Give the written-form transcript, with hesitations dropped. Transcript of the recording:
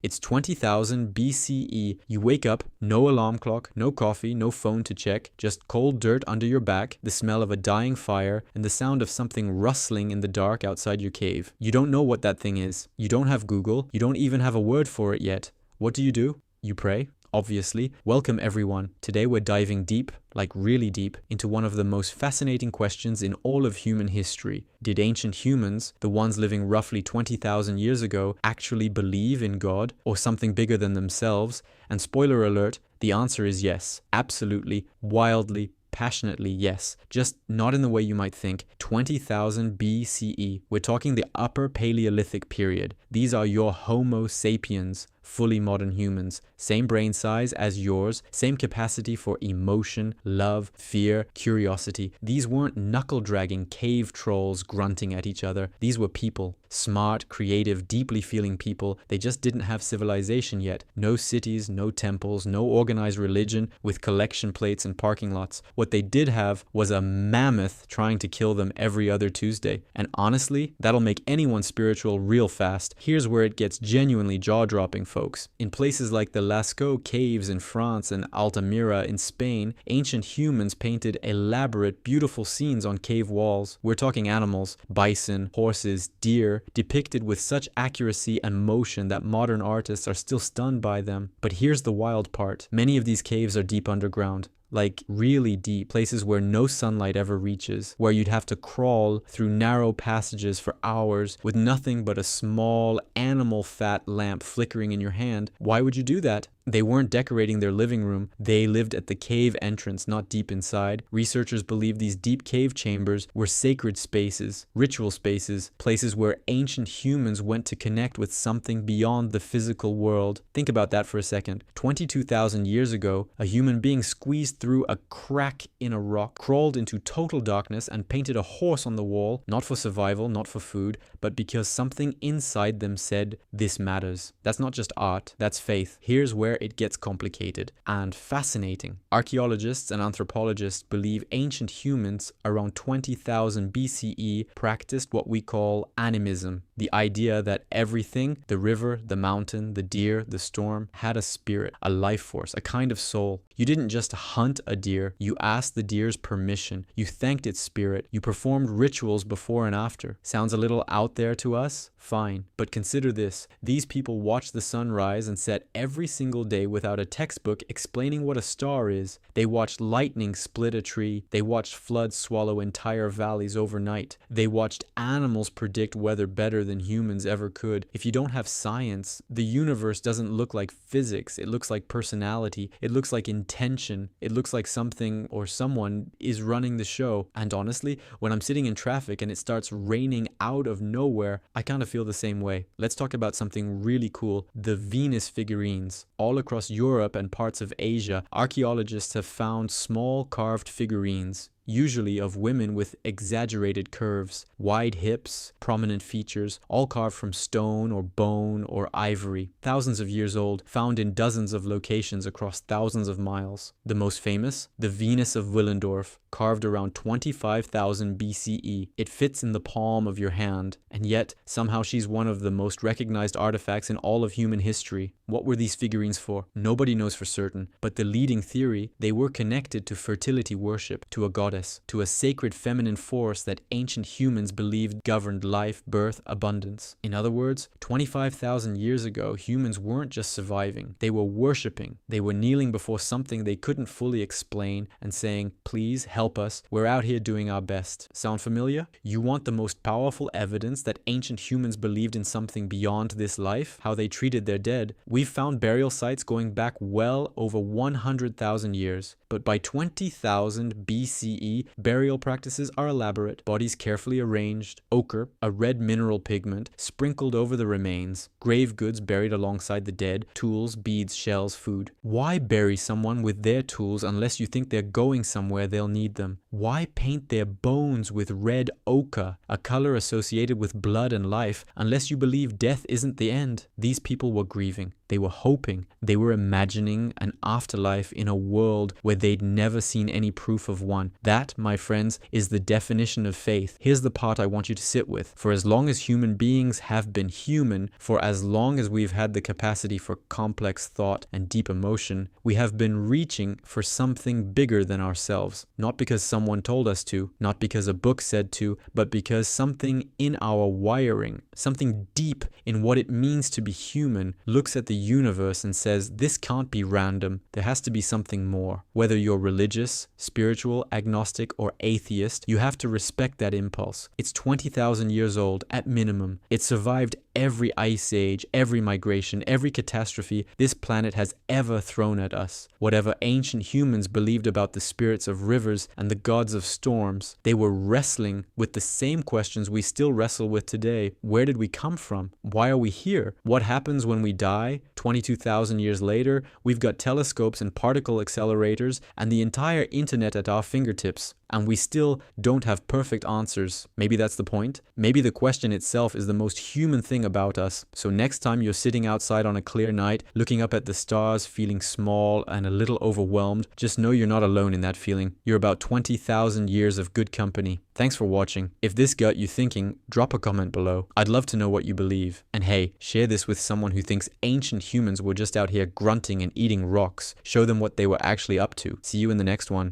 It's 20,000 BCE. You wake up, no alarm clock, no coffee, no phone to check, just cold dirt under your back, the smell of a dying fire, and the sound of something rustling in the dark outside your cave. You don't know what that thing is. You don't have Google. You don't even have a word for it yet. What do? You pray? Obviously. Welcome everyone. Today we're diving deep, like really deep, into one of the most fascinating questions in all of human history. Did ancient humans, the ones living roughly 20,000 years ago, actually believe in God or something bigger than themselves? And spoiler alert, the answer is yes. Absolutely, wildly, passionately, yes. Just not in the way you might think. 20,000 BCE. We're talking the Upper Paleolithic period. These are your Homo sapiens, fully modern humans. Same brain size as yours, same capacity for emotion, love, fear, curiosity. These weren't knuckle-dragging cave trolls grunting at each other. These were people. Smart, creative, deeply feeling people. They just didn't have civilization yet. No cities, no temples, no organized religion with collection plates and parking lots. What they did have was a mammoth trying to kill them every other Tuesday. And honestly, that'll make anyone spiritual real fast. Here's where it gets genuinely jaw-dropping, folks. In places like the Lascaux caves in France and Altamira in Spain, ancient humans painted elaborate, beautiful scenes on cave walls. We're talking animals, bison, horses, deer, depicted with such accuracy and motion that modern artists are still stunned by them. But here's the wild part. Many of these caves are deep underground. Like really deep, places where no sunlight ever reaches, where you'd have to crawl through narrow passages for hours with nothing but a small animal fat lamp flickering in your hand. Why would you do that? They weren't decorating their living room. They lived at the cave entrance, not deep inside. Researchers believe these deep cave chambers were sacred spaces, ritual spaces, places where ancient humans went to connect with something beyond the physical world. Think about that for a second. 22,000 years ago, a human being squeezed through a crack in a rock, crawled into total darkness, and painted a horse on the wall, not for survival, not for food, but because something inside them said, this matters. That's not just art, that's faith. Here's where it gets complicated and fascinating. Archaeologists and anthropologists believe ancient humans around 20,000 BCE practiced what we call animism, the idea that everything, the river, the mountain, the deer, the storm, had a spirit, a life force, a kind of soul. You didn't just hunt a deer, you asked the deer's permission, you thanked its spirit, you performed rituals before and after. Sounds a little out there to us? Fine. But consider this. These people watched the sun rise and set every single day without a textbook explaining what a star is. They watched lightning split a tree. They watched floods swallow entire valleys overnight. They watched animals predict weather better than humans ever could. If you don't have science, the universe doesn't look like physics. It looks like personality. It looks like intention. It looks like something or someone is running the show. And honestly, when I'm sitting in traffic and it starts raining out of nowhere, I kind of feel the same way. Let's talk about something really cool. The Venus figurines. All across Europe and parts of Asia, archaeologists have found small carved figurines, usually of women with exaggerated curves, wide hips, prominent features, all carved from stone or bone or ivory, thousands of years old, found in dozens of locations across thousands of miles. The most famous, the Venus of Willendorf, carved around 25,000 BCE. It fits in the palm of your hand, and yet somehow she's one of the most recognized artifacts in all of human history. What were these figurines for? Nobody knows for certain, but the leading theory, they were connected to fertility worship, to a goddess, to a sacred feminine force that ancient humans believed governed life, birth, abundance. In other words, 25,000 years ago, humans weren't just surviving, they were worshipping. They were kneeling before something they couldn't fully explain and saying, please help us, we're out here doing our best. Sound familiar? You want the most powerful evidence that ancient humans believed in something beyond this life, how they treated their dead? We've found burial sites going back well over 100,000 years. But by 20,000 BCE, burial practices are elaborate, bodies carefully arranged, ochre, a red mineral pigment, sprinkled over the remains, grave goods buried alongside the dead, tools, beads, shells, food. Why bury someone with their tools unless you think they're going somewhere they'll need them? Why paint their bones with red ochre, a color associated with blood and life, unless you believe death isn't the end? These people were grieving. They were hoping. They were imagining an afterlife in a world where they'd never seen any proof of one. That, my friends, is the definition of faith. Here's the part I want you to sit with. For as long as human beings have been human, for as long as we've had the capacity for complex thought and deep emotion, we have been reaching for something bigger than ourselves. Not because someone told us to, not because a book said to, but because something in our wiring, something deep in what it means to be human, looks at the universe and says, this can't be random. There has to be something more. Whether you're religious, spiritual, agnostic, or atheist, you have to respect that impulse. It's 20,000 years old at minimum. It survived every ice age, every migration, every catastrophe this planet has ever thrown at us. Whatever ancient humans believed about the spirits of rivers and the gods of storms, they were wrestling with the same questions we still wrestle with today. Where did we come from? Why are we here? What happens when we die? 22,000 years later, we've got telescopes and particle accelerators and the entire internet at our fingertips. And we still don't have perfect answers. Maybe that's the point. Maybe the question itself is the most human thing about us. So next time you're sitting outside on a clear night, looking up at the stars, feeling small and a little overwhelmed, just know you're not alone in that feeling. You're about 20,000 years of good company. Thanks for watching. If this got you thinking, drop a comment below. I'd love to know what you believe. And hey, share this with someone who thinks ancient humans were just out here grunting and eating rocks. Show them what they were actually up to. See you in the next one.